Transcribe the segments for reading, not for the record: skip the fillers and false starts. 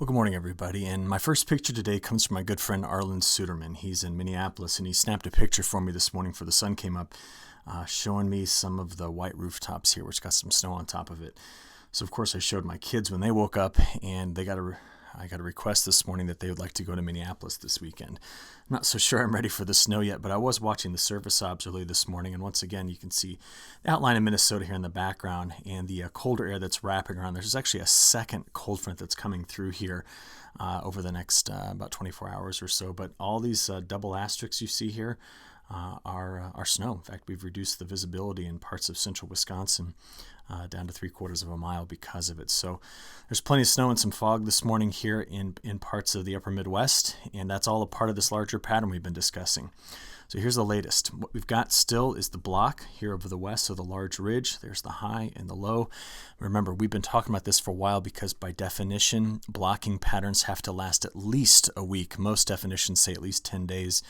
Well, good morning, everybody. And my first picture today comes from my good friend Arlen Suderman. He's in Minneapolis, and he snapped a picture for me this morning before the sun came up, showing me some of the white rooftops here, which got some snow on top of it. So, of course, I showed my kids when they woke up, and I got a request this morning that they would like to go to Minneapolis this weekend. I'm not so sure I'm ready for the snow yet, but I was watching the service obs early this morning, and once again, you can see the outline of Minnesota here in the background and the colder air that's wrapping around. There's actually a second cold front that's coming through here over the next about 24 hours or so, but all these double asterisks you see here are snow. In fact, we've reduced the visibility in parts of central Wisconsin down to 3/4 of a mile because of it. So there's plenty of snow and some fog this morning here in parts of the upper Midwest, and that's all a part of this larger pattern we've been discussing. So here's the latest. What we've got still is the block here over the west, so the large ridge. There's the high and the low. Remember, we've been talking about this for a while because by definition, blocking patterns have to last at least a week. Most definitions say at least 10 days.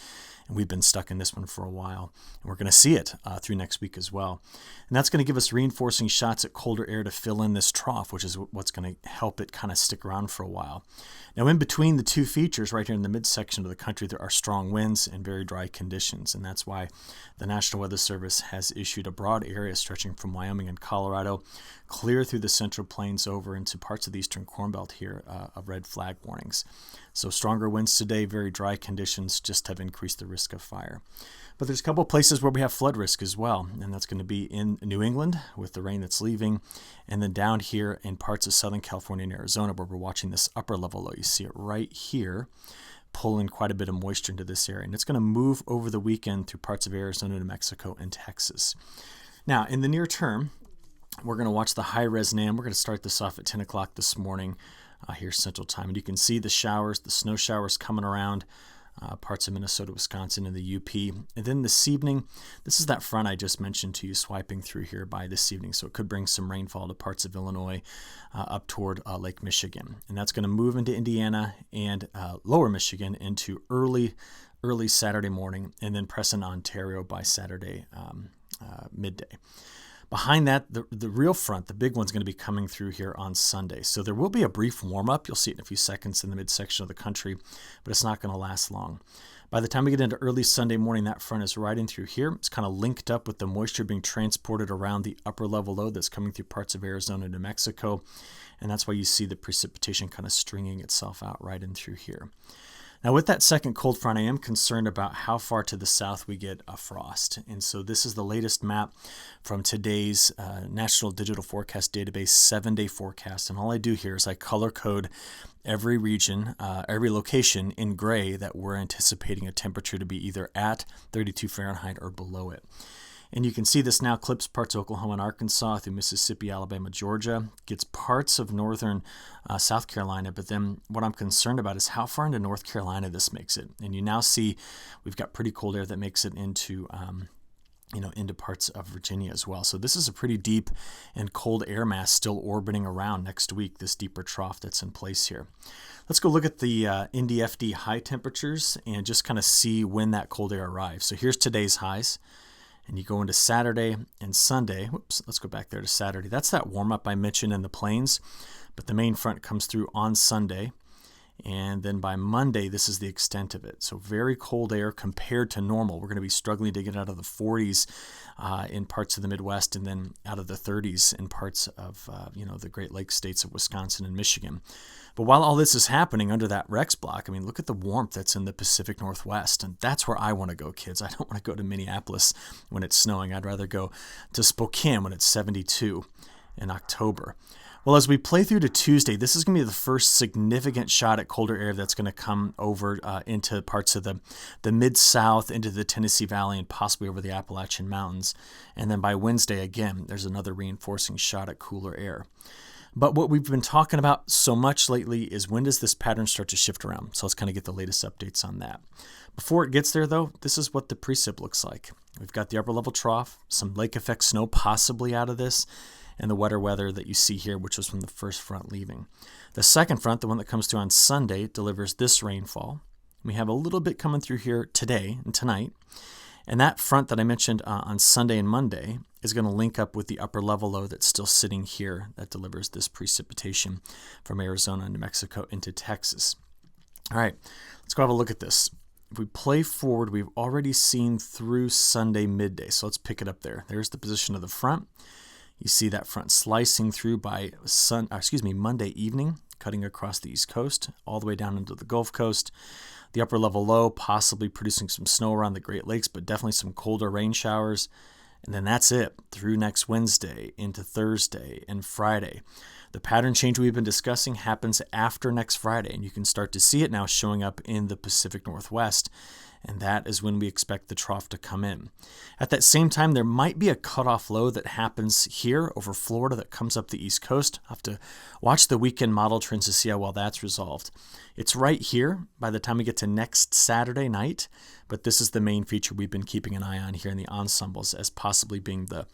And we've been stuck in this one for a while. And we're going to see it through next week as well. And that's going to give us reinforcing shots at colder air to fill in this trough, which is what's going to help it kind of stick around for a while. Now, in between the two features, right here in the midsection of the country, there are strong winds and very dry conditions. And that's why the National Weather Service has issued a broad area stretching from Wyoming and Colorado clear through the Central Plains over into parts of the Eastern Corn Belt here of red flag warnings. So stronger winds today, very dry conditions just have increased the risk of fire. But there's a couple of places where we have flood risk as well, and that's going to be in New England with the rain that's leaving, and then down here in parts of Southern California and Arizona where we're watching this upper level low. You see it right here, pulling quite a bit of moisture into this area, and it's going to move over the weekend through parts of Arizona, New Mexico, and Texas. Now, in the near term, we're going to watch the high-res NAM. We're going to start this off at 10 o'clock this morning here Central Time. And you can see the showers, the snow showers coming around parts of Minnesota, Wisconsin, and the UP. And then this evening, this is that front I just mentioned to you swiping through here by this evening. So it could bring some rainfall to parts of Illinois up toward Lake Michigan. And that's going to move into Indiana and lower Michigan into early Saturday morning, and then press in Ontario by Saturday midday. Behind that, the real front, the big one's going to be coming through here on Sunday. So there will be a brief warm-up. You'll see it in a few seconds in the midsection of the country, but it's not going to last long. By the time we get into early Sunday morning, that front is riding through here. It's kind of linked up with the moisture being transported around the upper level low that's coming through parts of Arizona and New Mexico, and that's why you see the precipitation kind of stringing itself out right in through here. Now, with that second cold front, I am concerned about how far to the south we get a frost. And so this is the latest map from today's National Digital Forecast Database 7-day forecast. And all I do here is I color code every region, every location in gray that we're anticipating a temperature to be either at 32 Fahrenheit or below it. And you can see this now clips parts of Oklahoma and Arkansas through Mississippi, Alabama, Georgia, gets parts of northern South Carolina. But then what I'm concerned about is how far into North Carolina this makes it. And you now see we've got pretty cold air that makes it into into parts of Virginia as well. So this is a pretty deep and cold air mass still orbiting around next week, this deeper trough that's in place here. Let's go look at the NDFD high temperatures and just kind of see when that cold air arrives. So here's today's highs. And you go into Saturday and Sunday. Whoops, let's go back there to Saturday. That's that warm-up I mentioned in the plains. But the main front comes through on Sunday. And then by Monday, this is the extent of it. So very cold air compared to normal. We're going to be struggling to get out of the 40s in parts of the Midwest, and then out of the 30s in parts of the Great Lakes states of Wisconsin and Michigan. But while all this is happening under that Rex block, I mean, look at the warmth that's in the Pacific Northwest. And that's where I want to go, kids. I don't want to go to Minneapolis when it's snowing. I'd rather go to Spokane when it's 72 in October. Well, as we play through to Tuesday, this is going to be the first significant shot at colder air that's going to come over into parts of the Mid-South, into the Tennessee Valley, and possibly over the Appalachian Mountains. And then by Wednesday, again, there's another reinforcing shot at cooler air. But what we've been talking about so much lately is when does this pattern start to shift around? So let's kind of get the latest updates on that. Before it gets there, though, this is what the precip looks like. We've got the upper level trough, some lake effect snow possibly out of this, and the wetter weather that you see here, which was from the first front leaving. The second front, the one that comes through on Sunday, delivers this rainfall. We have a little bit coming through here today and tonight. And that front that I mentioned on Sunday and Monday is going to link up with the upper level low that's still sitting here that delivers this precipitation from Arizona, New Mexico into Texas. All right, let's go have a look at this. If we play forward, we've already seen through Sunday midday. So let's pick it up there. There's the position of the front. You see that front slicing through by Monday evening, cutting across the East Coast, all the way down into the Gulf Coast. The upper level low possibly producing some snow around the Great Lakes, but definitely some colder rain showers. And then that's it through next Wednesday into Thursday and Friday. The pattern change we've been discussing happens after next Friday, and you can start to see it now showing up in the Pacific Northwest. And that is when we expect the trough to come in. At that same time, there might be a cutoff low that happens here over Florida that comes up the East Coast. I'll have to watch the weekend model trends to see how well that's resolved. It's right here by the time we get to next Saturday night, but this is the main feature we've been keeping an eye on here in the ensembles as possibly being the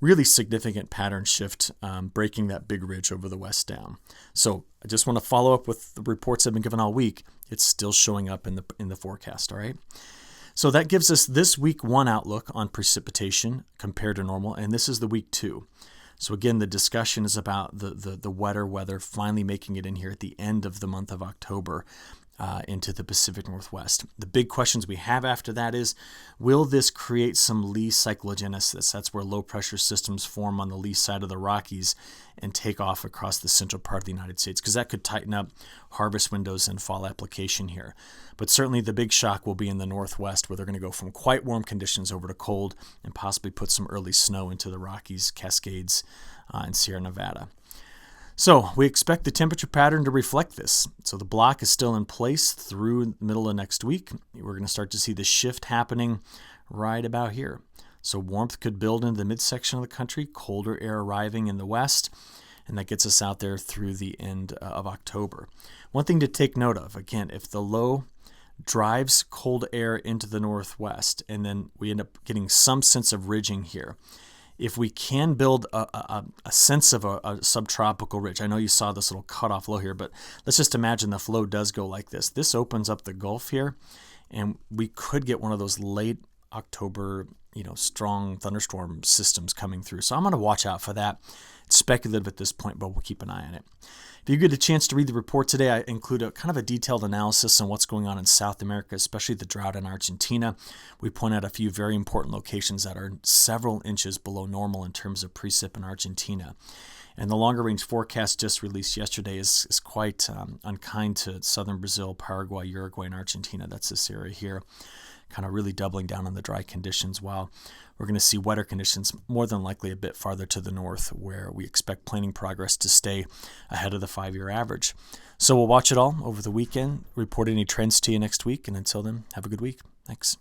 really significant pattern shift, breaking that big ridge over the west down. So I just want to follow up with the reports I've been given all week. It's still showing up in the forecast, all right? So that gives us this week 1 outlook on precipitation compared to normal, and this is the week 2. So again, the discussion is about the wetter weather finally making it in here at the end of the month of October into the Pacific Northwest. The big questions we have after that is, will this create some lee cyclogenesis? That's where low pressure systems form on the lee side of the Rockies and take off across the central part of the United States, because that could tighten up harvest windows and fall application here. But certainly the big shock will be in the Northwest, where they're going to go from quite warm conditions over to cold and possibly put some early snow into the Rockies, Cascades, and Sierra Nevada. So we expect the temperature pattern to reflect this. So the block is still in place through the middle of next week. We're going to start to see the shift happening right about here. So warmth could build into the midsection of the country, colder air arriving in the west, and that gets us out there through the end of October. One thing to take note of, again, if the low drives cold air into the northwest, and then we end up getting some sense of ridging here, if we can build a sense of a subtropical ridge. I know you saw this little cutoff low here, but let's just imagine the flow does go like this. This opens up the Gulf here, and we could get one of those late October, strong thunderstorm systems coming through. So I'm going to watch out for that. It's speculative at this point, but we'll keep an eye on it. If you get a chance to read the report today, I include a kind of a detailed analysis on what's going on in South America, especially the drought in Argentina. We point out a few very important locations that are several inches below normal in terms of precip in Argentina. And the longer range forecast just released yesterday is quite unkind to southern Brazil, Paraguay, Uruguay, and Argentina. That's this area here, kind of really doubling down on the dry conditions, while we're going to see wetter conditions more than likely a bit farther to the north, where we expect planting progress to stay ahead of the 5-year average. So we'll watch it all over the weekend, report any trends to you next week, and until then, have a good week. Thanks.